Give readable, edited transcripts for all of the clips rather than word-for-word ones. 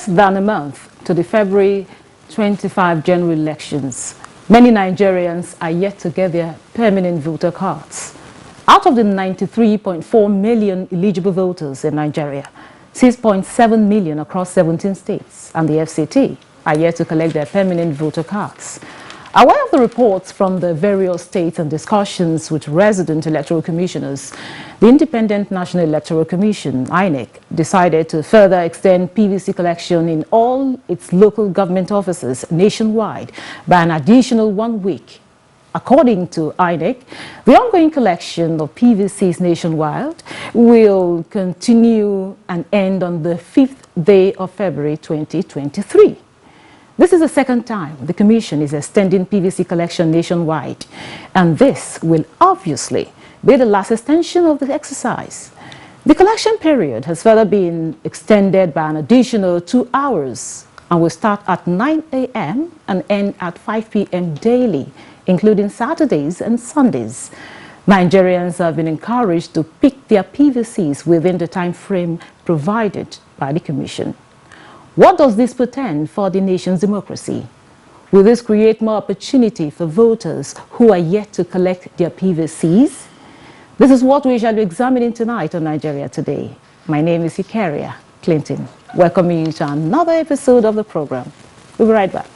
Less than a month to the February 25 general elections, many Nigerians are yet to get their permanent voter cards. Out of the 93.4 million eligible voters in Nigeria, 6.7 million across 17 states and the FCT are yet to collect their permanent voter cards. Aware of the reports from the various states and discussions with resident electoral commissioners, the Independent National Electoral Commission, INEC, decided to further extend PVC collection in all its local government offices nationwide by an additional 1 week. According to INEC, the ongoing collection of PVCs nationwide will continue and end on the 5th day of February 2023. This is the second time the Commission is extending PVC collection nationwide, and this will obviously be the last extension of the exercise. The collection period has further been extended by an additional 2 hours and will start at 9 a.m. and end at 5 p.m. daily, including Saturdays and Sundays. Nigerians have been encouraged to pick their PVCs within the time frame provided by the Commission. What does this portend for the nation's democracy? Will this create more opportunity for voters who are yet to collect their PVCs? This is what we shall be examining tonight on Nigeria Today. My name is Ikaria Clinton, welcoming you to another episode of the program. We'll be right back.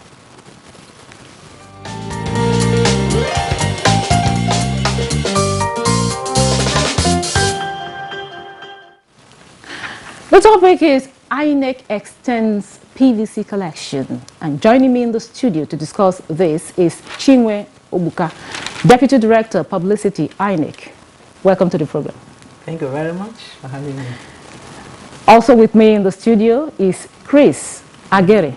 The topic is INEC extends PVC collection, and joining me in the studio to discuss this is Chinwe Obuka, Deputy Director, Publicity, INEC. Welcome to the program. Thank you very much for having me. Also with me in the studio is Chris Agere,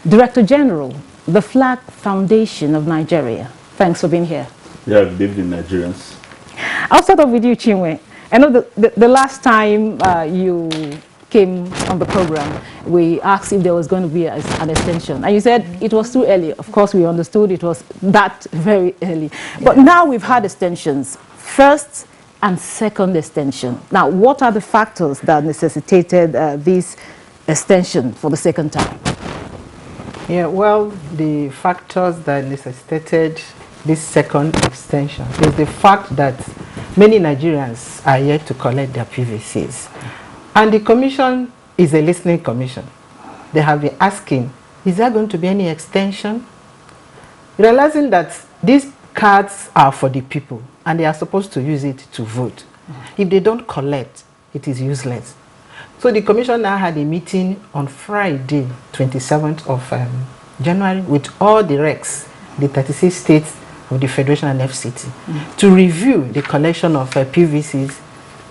Director General, the Flag Foundation of Nigeria. Thanks for being here. Yeah, good evening, Nigerians. I'll start off with you, Chinwe. I know the last time you came on the program, we asked if there was going to be an extension, and you said it was too early. Of course, we understood it was that very early. But now we've had extensions, first and second extension. Now, what are the factors that necessitated this extension for the second time? Yeah, well, the factors that necessitated this second extension is the fact that many Nigerians are yet to collect their PVCs. And the commission is a listening commission. They have been asking, is there going to be any extension? Realizing that these cards are for the people and they are supposed to use it to vote. If they don't collect, it is useless. So the commission now had a meeting on Friday, 27th of January, with all the recs, the 36 states of the Federation and FCT, to review the collection of PVCs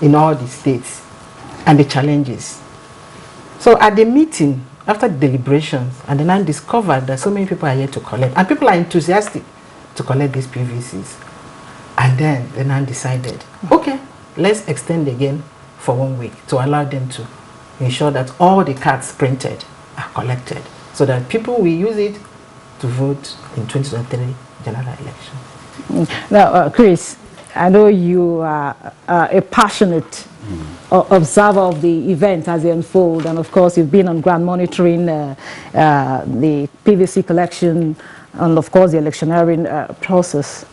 in all the states and the challenges. So at the meeting, after the deliberations, and then I discovered that so many people are here to collect, and people are enthusiastic to collect these PVCs. And then they now decided, okay, let's extend again for 1 week to allow them to ensure that all the cards printed are collected, so that people will use it to vote in 2023 general election. Now, Chris, I know you are a passionate observer of the event as they unfold, and of course you've been on ground monitoring the PVC collection and of course the electioneering process.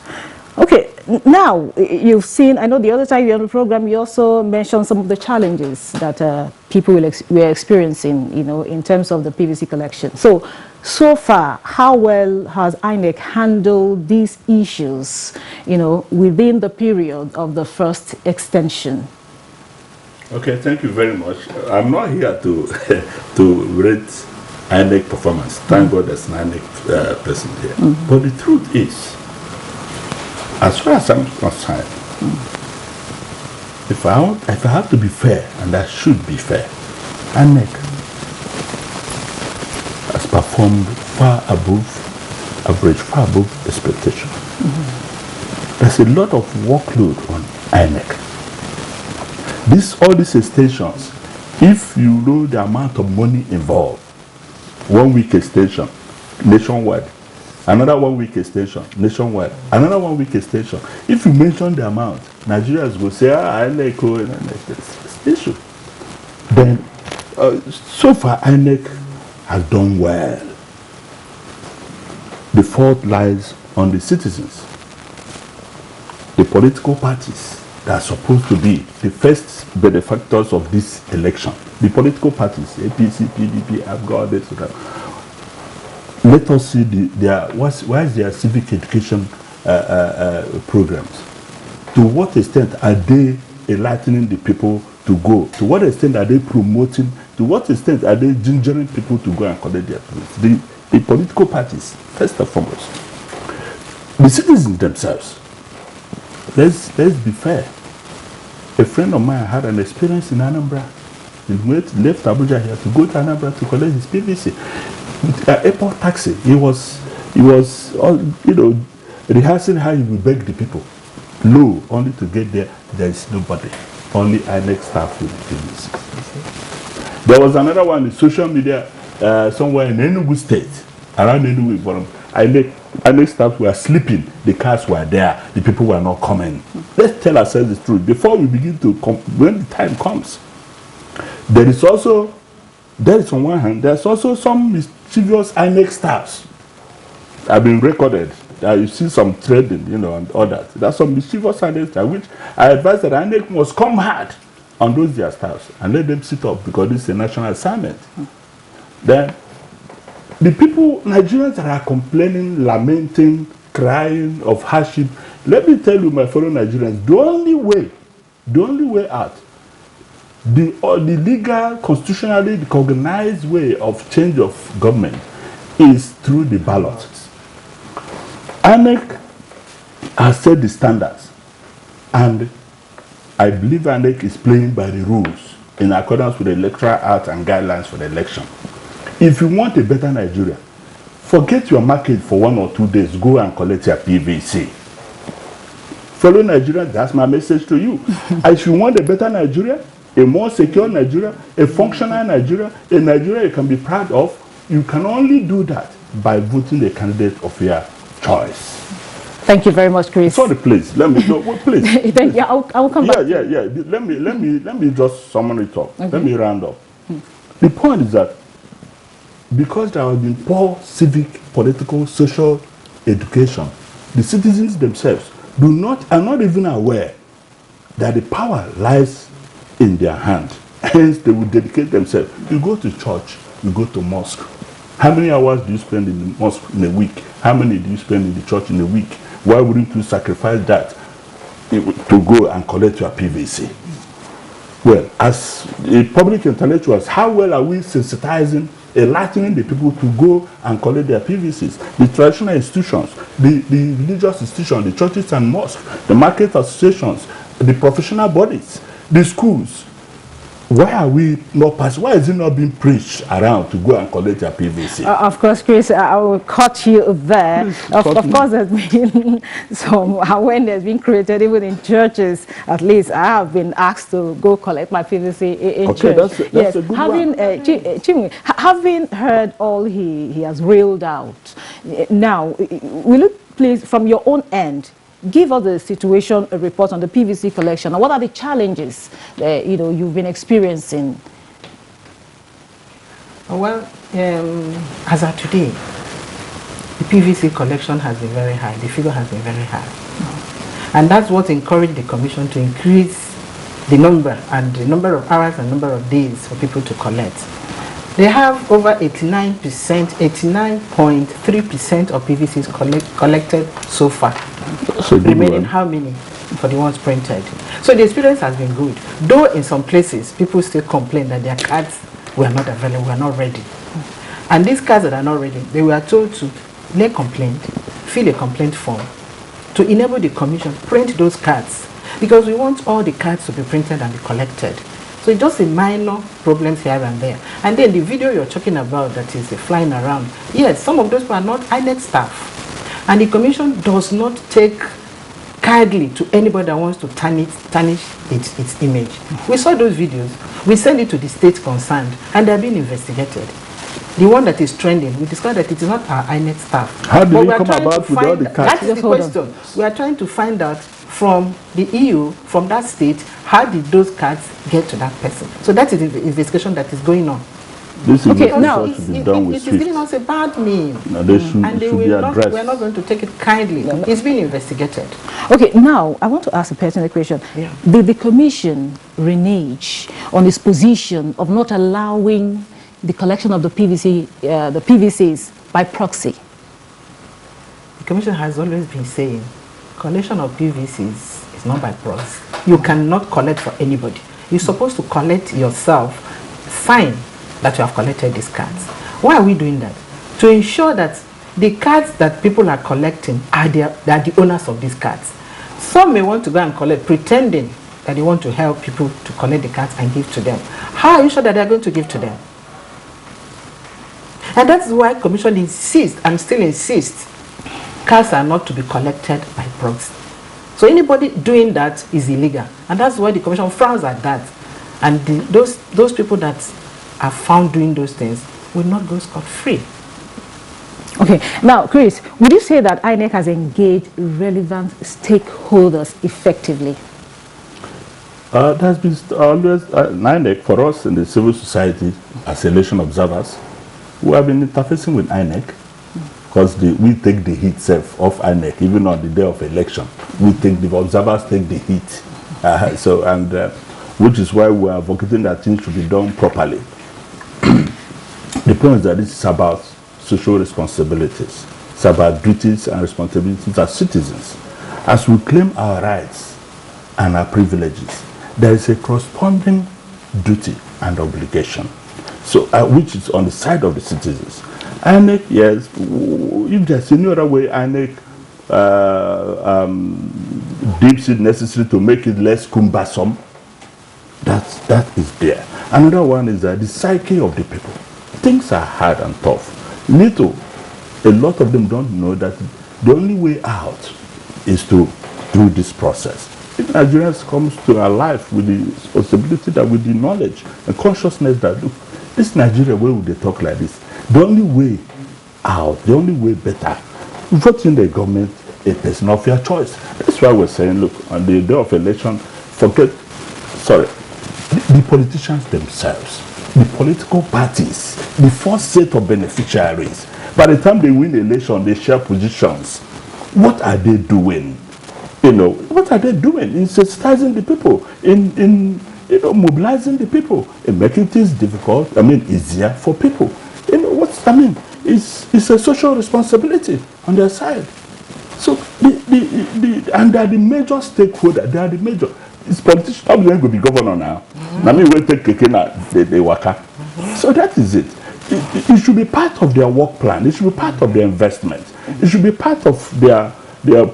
Okay, now you've seen, I know the other time you were on the program, you also mentioned some of the challenges that people were experiencing, you know, in terms of the PVC collection. So far, how well has INEC handled these issues, you know, within the period of the first extension? Okay, thank you very much. I'm not here to to rate INEC performance. Thank God there's an INEC person here. But the truth is, as far as I'm concerned, if I have to be fair, and I should be fair, INEC has performed far above average, far above expectation. There's a lot of workload on INEC. All these extensions, if you know the amount of money involved, 1 week extension nationwide, another 1 week extension nationwide, another 1 week extension. If you mention the amount, Nigerians will say, INEC, issue. Then, so far, INEC has done well. The fault lies on the citizens. The political parties that are supposed to be the first benefactors of this election, the political parties, APC, PDP, have got this. Let us see why is their civic education programs? To what extent are they enlightening the people to go? To what extent are they promoting? To what extent are they gingering people to go and collect their votes? The political parties, first and foremost. The citizens themselves. Let's be fair. A friend of mine had an experience in Anambra. He left Abuja here to go to Anambra to collect his PVC. With airport taxi, he was rehearsing how he would beg the people. Low, only to get there, there is nobody. Only INEC staff with the PVC. There was another one in social media somewhere in Enugu State, around Enugu. INEC staff were sleeping, the cars were there, the people were not coming. Let's tell ourselves the truth. Before we begin to when the time comes, there is on one hand, there's also some mischievous INEC staffs have been recorded. You see some trading, and all that. There's some mischievous INEC staff, which I advise that INEC must come hard on those their staffs and let them sit up because this is a national assignment. Then the people, Nigerians that are complaining, lamenting, crying of hardship, let me tell you, my fellow Nigerians, the only way out, the legal, constitutionally recognized way of change of government is through the ballot. INEC has set the standards, and I believe INEC is playing by the rules in accordance with the Electoral Act and guidelines for the election. If you want a better Nigeria, forget your market for 1 or 2 days, go and collect your PVC. Fellow Nigerians, that's my message to you. If you want a better Nigeria, a more secure Nigeria, a functional Nigeria, a Nigeria you can be proud of, you can only do that by voting a candidate of your choice. Thank you very much, Chris. Sorry, please. Let me no, please. Thank you. I will come back. Yeah. Let me just summon it up. Okay. Let me round up. The point is that because there has been poor civic, political, social education, the citizens themselves are not even aware that the power lies in their hand. Hence, they will dedicate themselves. You go to church, you go to mosque. How many hours do you spend in the mosque in a week? How many do you spend in the church in a week? Why wouldn't you sacrifice that to go and collect your PVC? Well, as a public intellectuals, how well are we sensitizing, enlightening the people to go and collect their PVCs? The traditional institutions, the religious institutions, the churches and mosques, the market associations, the professional bodies, the schools. Why are we not passing? Why is it not being preached around to go and collect your PVC? Of course, Chris, I will cut you there. Of course, there's been some awareness being created even in churches. At least I have been asked to go collect my PVC in church. That's a good one. Chimwe, having heard all he has reeled out, now, will you please, from your own end, give us the situation report on the PVC collection, and what are the challenges you've been experiencing? Well, as of today, the PVC collection has been very high. The figure has been very high. And that's what encouraged the Commission to increase the number of hours and number of days for people to collect. They have over 89%, 89.3% of PVCs collected so far. Remaining how many for the ones printed? So the experience has been good. Though in some places, people still complain that their cards were not available, were not ready. And these cards that are not ready, they were told to lay complaint, fill a complaint form, to enable the Commission print those cards. Because we want all the cards to be printed and be collected. So it's just a minor problems here and there. And then the video you're talking about that is flying around, yes, some of those are not INEC staff. And the Commission does not take kindly to anybody that wants to tarnish its image. We saw those videos. We send it to the state concerned, and they're being investigated. The one that is trending, we discovered that it is not our INEC staff. How did you come about with all the cards? That is the question. We are trying to find out from the EU, from that state, how did those cards get to that person? So that is the investigation that is going on. This is Okay, what now should be done with it is giving us a bad name. Now they should, And they should be will not, addressed. we're not going to take it kindly. It's being investigated. Okay, now I want to ask a pertinent question. Yeah. Did the commission renege on its position of not allowing the collection of the PVCs by proxy? The Commission has always been saying collection of PVCs is not by proxy. You cannot collect for anybody. You're supposed to collect yourself, sign that you have collected these cards. Why are we doing that? To ensure that the cards that people are collecting are the owners of these cards. Some may want to go and collect pretending that they want to help people to collect the cards and give to them. How are you sure that they are going to give to them? And that's why Commission insists and still insists cards are not to be collected by proxy. So anybody doing that is illegal, and that's why the Commission frowns at that. And those people that are found doing those things will not go scot-free. Okay, now Chris, would you say that INEC has engaged relevant stakeholders effectively? There's been always INEC for us in the civil society as election observers who have been interfacing with INEC, because we take the heat self of INEC even on the day of election. We take the observers take the heat, which is why we are advocating that things should be done properly. The point is that this is about social responsibilities. It's about duties and responsibilities as citizens. As we claim our rights and our privileges, there is a corresponding duty and obligation, so which is on the side of the citizens. INEC, yes, if there's any other way INEC deems it necessary to make it less cumbersome, that is there. Another one is that the psyche of the people. Things are hard and tough. A lot of them don't know that the only way out is to do this process. If Nigerians comes to our life with the responsibility, that with the knowledge and consciousness that, look, this Nigeria, where would they talk like this? The only way out, the only way better, voting the government, it is not your choice. That's why we're saying, look, on the day of election, the politicians themselves, the political parties, the first set of beneficiaries, by the time they win the election, they share positions. What are they doing? What are they doing in sensitizing the people, in mobilizing the people, in making things difficult, easier for people? It's a social responsibility on their side. So and they are the major stakeholder. They are the major. It's politicians. How going to be governor now? We take they waka. So that is it. It should be part of their work plan. It should be part of their investment. It should be part of their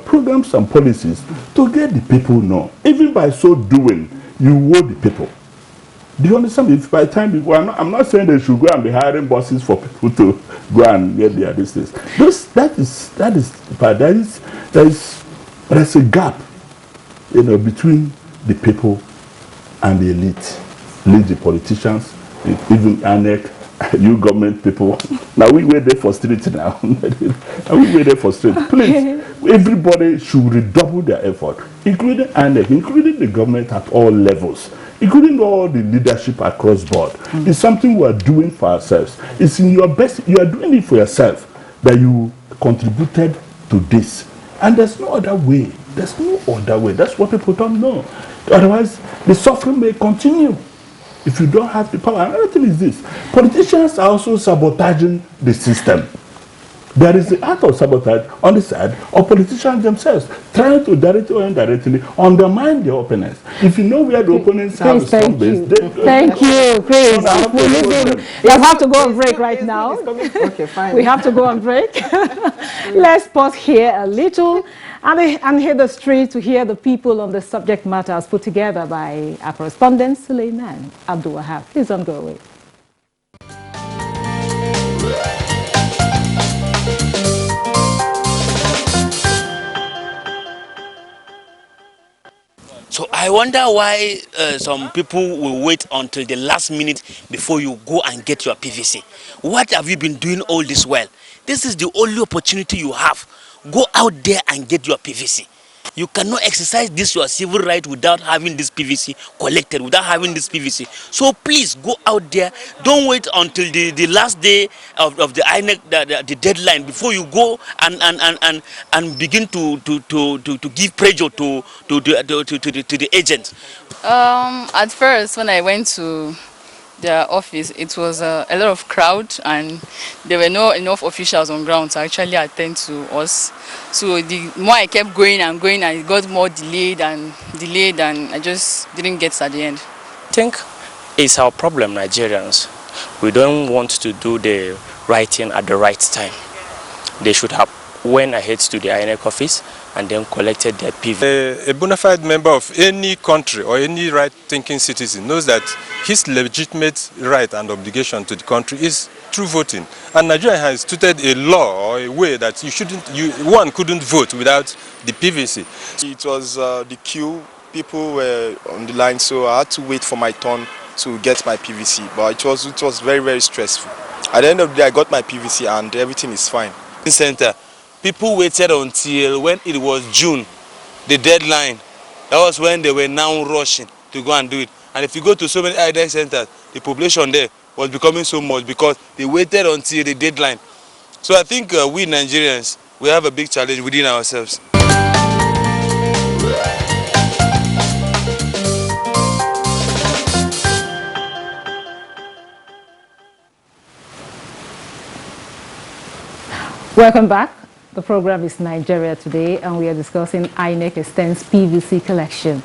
programs and policies to get the people know. Even by so doing, you owe the people. Do you understand? If by the time I'm not saying they should go and be hiring buses for people to go and get their distance. There's a gap, between the people and the elite, the politicians, even INEC, you government people. Now we wait there for street now. We wait there for street. Please, everybody should redouble their effort, including INEC, including the government at all levels, including all the leadership across board. It's something we are doing for ourselves. It's in your best. You are doing it for yourself, that you contributed to this, and there's no other way. There's no other way. That's what people don't know. Otherwise, the suffering may continue. If you don't have the power. Another thing is this: politicians are also sabotaging the system. There is the act of sabotage on the side of politicians themselves, trying to directly or indirectly undermine their opponents. If you know where the opponents have a strong base, thank you, Chris. We have to go on break right now. Okay, fine. We have to go on break. Let's pause here a little and hit the street to hear the people on the subject matters put together by our correspondent, Suleiman Abdul Wahab. Please don't go away. So I wonder why some people will wait until the last minute before you go and get your PVC. What have you been doing all this while? This is the only opportunity you have. Go out there and get your PVC. You cannot exercise this your civil right without having this PVC collected, without having this PVC. So please go out there. Don't wait until the last day of the INEC, the deadline, before you go and begin to give pressure to the agent. At first, when I went to their office, it was a lot of crowd, and there were not enough officials on ground to actually attend to us. So the more I kept going and going, and it got more delayed, and I just didn't get at the end. I think it's our problem, Nigerians. We don't want to do the right thing at the right time. They should have went ahead to the INEC office and then collected their PV. A bona fide member of any country or any right-thinking citizen knows that his legitimate right and obligation to the country is through voting. And Nigeria has instituted a law or a way that one couldn't vote without the PVC. It was the queue. People were on the line, so I had to wait for my turn to get my PVC. But it was very, very stressful. At the end of the day, I got my PVC and everything is fine. Center, people waited until when it was June, the deadline. That was when they were now rushing to go and do it. And if you go to so many INEC centers, the population there was becoming so much because they waited until the deadline. So I think we Nigerians, we have a big challenge within ourselves. Welcome back. The program is Nigeria Today, and we are discussing INEC extends PVC collection.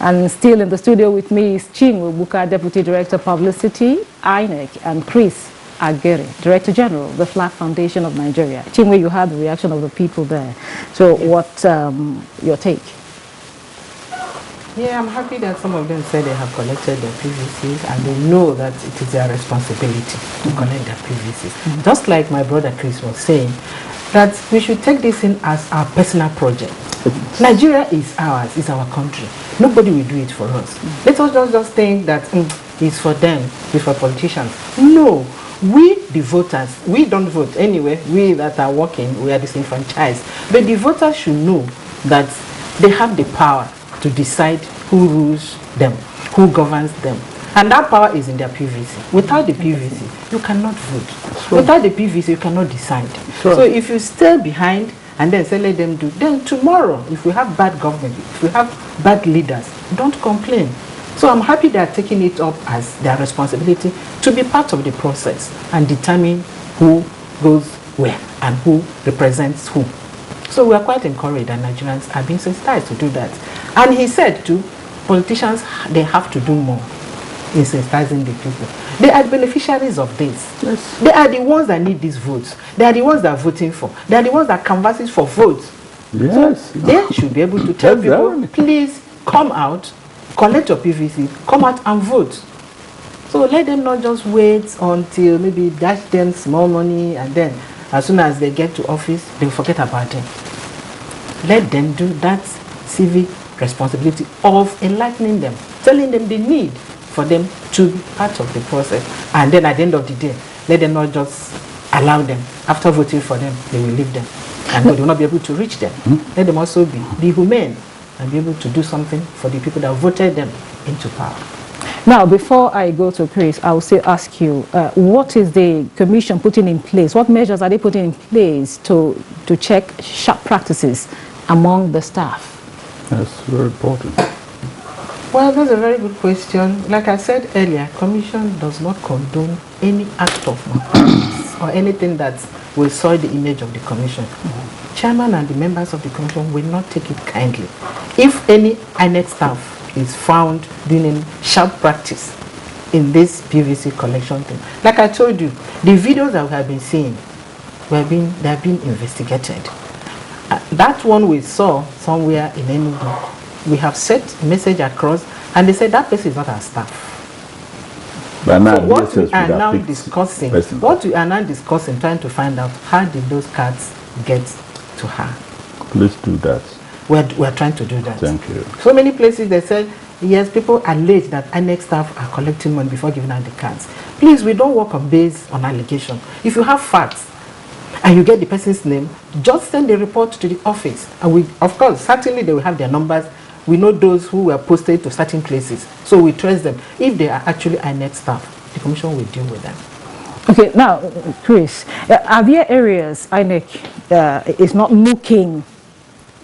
And still in the studio with me is Chinwe Buka, Deputy Director Publicity, INEC, and Chris Agere, Director General, the Flag Foundation of Nigeria. Chinwe, you heard the reaction of the people there. So what's your take? Yeah, I'm happy that some of them said they have collected their PVCs and they know that it is their responsibility to collect their PVCs. Just like my brother Chris was saying, that we should take this in as our personal project. Nigeria is ours, it's our country. Nobody will do it for us. Let us just think that it's for them, it's for politicians. No, we the voters, we don't vote anyway. We that are working, we are disenfranchised. But the voters should know that they have the power to decide who rules them, who governs them. And that power is in their PVC. Without the PVC, you cannot vote. Sure. Without the PVC, you cannot decide. Sure. So if you stay behind and then say let them do, then tomorrow, if we have bad government, if we have bad leaders, don't complain. So I'm happy they are taking it up as their responsibility to be part of the process and determine who goes where and who represents who. So we are quite encouraged that Nigerians are being sensitized to do that. And he said too, politicians, they have to do more in sensitizing the people. They are beneficiaries of this. Yes. They are the ones that need these votes. They are the ones that are voting for. They are the ones that canvasses for votes. Yes. So they should be able to tell people, please come out, collect your PVC, come out and vote. So let them not just wait until maybe dash them small money and then as soon as they get to office, they forget about it. Let them do that civic responsibility of enlightening them, telling them the need for them to be part of the process. And then at the end of the day, let them not just allow them. After voting for them, they will leave them. And they will not be able to reach them. Let them also be humane and be able to do something for the people that voted them into power. Now, before I go to Chris, I will still ask you, what is the commission putting in place? What measures are they putting in place to check sharp practices among the staff? That's very important. Well, that's a very good question. Like I said earlier, Commission does not condone any act of malpractice or anything that will soil the image of the Commission. Chairman and the members of the Commission will not take it kindly. If any INEC staff is found doing sharp practice in this PVC collection thing, like I told you, the videos that we have been seeing, they have been investigated. That one we saw somewhere in Enugu, we have sent a message across and they said that person is not our staff. But now, so what we are now discussing, trying to find out how did those cards get to her. Please do that. We're trying to do that. Thank you. So many places they said, yes, people allege that INEC staff are collecting money before giving out the cards. Please, we don't work on base on allegation. If you have facts, and you get the person's name, just send the report to the office. And we, of course, certainly they will have their numbers. We know those who were posted to certain places. So we trace them. If they are actually INEC staff, the commission will deal with them. Okay, now, Chris, are there areas INEC is not looking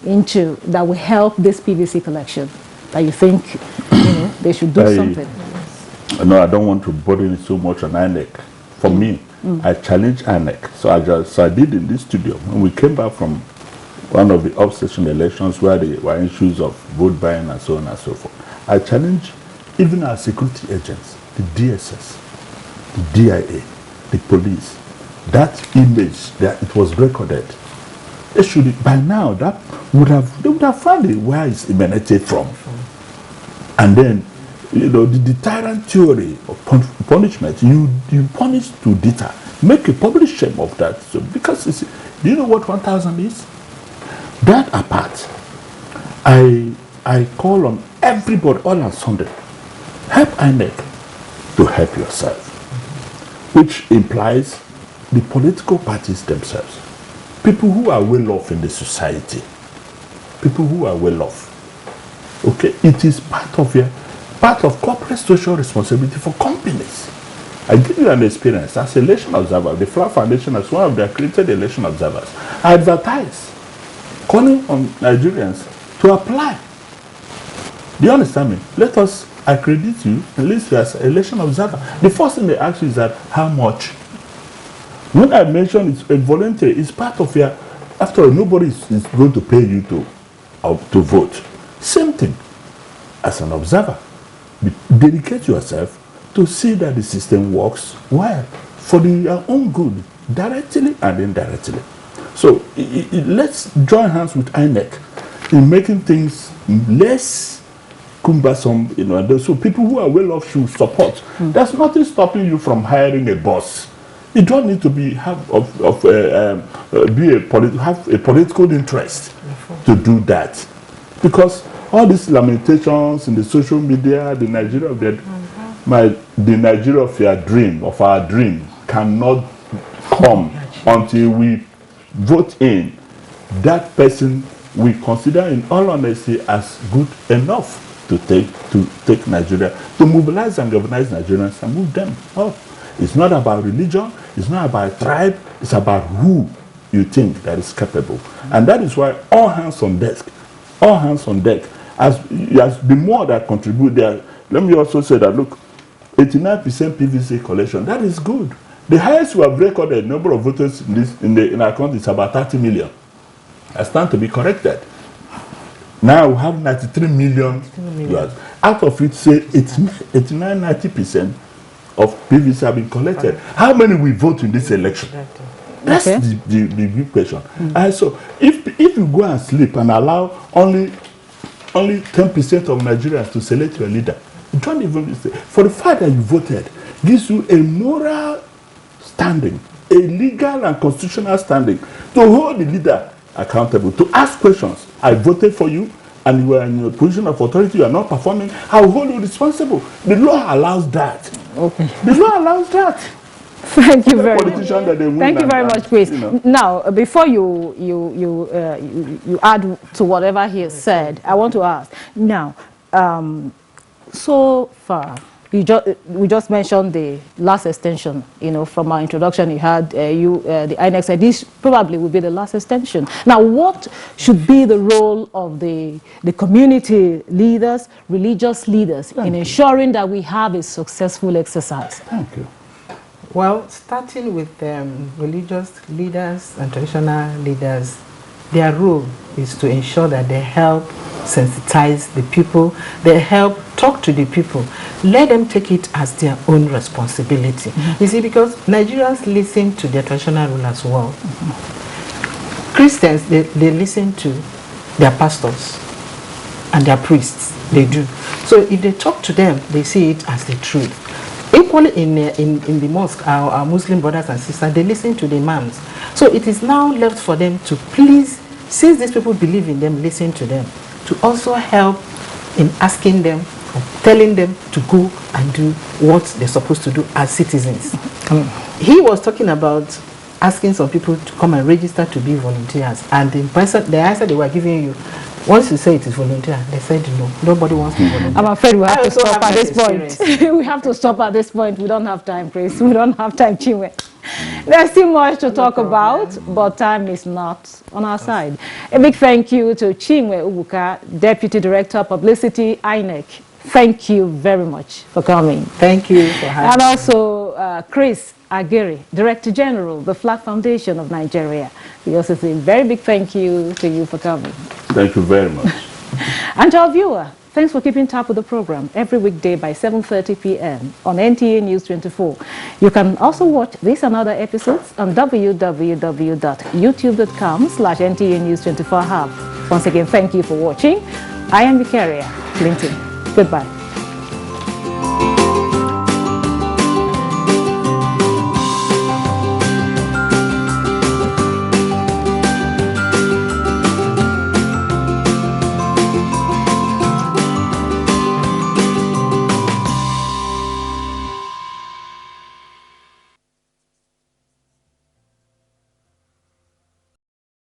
into that will help this PVC collection, that you think they should do something? No, I don't want to burden it so much on INEC. For me, I challenge INEC. So I did in this studio. When we came back from one of the off-session elections where there were issues of vote buying and so on and so forth, I challenge even our security agents, the DSS, the DIA, the police, that image that it was recorded. They should, by now, they would have found it where it's emanated from. And then, the deterrent theory of punishment, you punish to deter. Make a public shame of that. So, because, do you know what 1,000 is? That apart, I call on everybody, all on Sunday, help INEC to help yourself, which implies the political parties themselves, people who are well off in the society, people who are well off. Okay, it is part of corporate social responsibility for companies. I give you an experience as election observer. The Flower Foundation, as one of their accredited election observers, I advertise, calling on Nigerians to apply. Do you understand me? Let us accredit you and list you as an election observer. The first thing they ask you is that how much? When I mention it's a voluntary, it's part of your. After all, nobody is going to pay you to vote. Same thing as an observer. Dedicate yourself to see that the system works well for your own good, directly and indirectly. So let's join hands with INEC in making things less cumbersome, so people who are well off should support. There's nothing stopping you from hiring a boss. You don't need to have a political interest to do that, because all these lamentations in the social media, the Nigeria of the Nigeria of your dream, of our dream, cannot come until we vote in that person we consider in all honesty as good enough to take Nigeria, to mobilize and galvanize Nigerians and move them up. It's not about religion, it's not about tribe, it's about who you think that is capable. And that is why all hands on deck, as the more that contribute there. Let me also say that, look, 89% PVC collection, that is good. The highest we have recorded number of voters in our country is about 30 million. I stand to be corrected. Now we have 93 million. Out of it, say 89-90% of PVC have been collected. How many will vote in this election? That's the big question. And so if you go and sleep and allow only 10% of Nigerians to select your leader, you don't even say, for the fact that you voted gives you a moral standing, a legal and constitutional standing to hold the leader accountable, to ask questions. I voted for you and you are in a position of authority, you are not performing, I will hold you responsible. The law allows that. Okay. The law allows that. Thank you very much. Thank you very much, Chris. Now, before you add to whatever he has said, I want to ask. Now, so far, we just mentioned the last extension. From our introduction, you had the INEC said this probably will be the last extension. Now, what should be the role of the community leaders, religious leaders, in ensuring that we have a successful exercise? Thank you. Well, starting with religious leaders and traditional leaders, their role is to ensure that they help sensitize the people, they help talk to the people, let them take it as their own responsibility. You see, because Nigerians listen to their traditional rulers well. Christians, they listen to their pastors and their priests, they do. So if they talk to them, they see it as the truth. Equally in the mosque, our Muslim brothers and sisters, they listen to the imams. So it is now left for them to please, since these people believe in them, listen to them, to also help in asking them, or telling them to go and do what they're supposed to do as citizens. He was talking about asking some people to come and register to be volunteers, and the answer they were giving you, once you say it is volunteer, they said no, nobody wants to volunteer. I'm afraid we have to stop at this point. We have to stop at this point. We don't have time, Chris. We don't have time, Chinwe. There's still much to talk about, but time is not on our side. A big thank you to Chinwe Ubuka, Deputy Director, Publicity, INEC. Thank you very much for coming. Thank you for having me. And also Chris Agiri, Director General, the Flag Foundation of Nigeria. We also say a very big thank you to you for coming. Thank you very much. And to our viewer, thanks for keeping tab with the program every weekday by 7:30 p.m. on NTA News 24. You can also watch this and other episodes on www.youtube.com/NTA News 24 Hub. Once again, thank you for watching. I am Vicaria Clinton. Goodbye.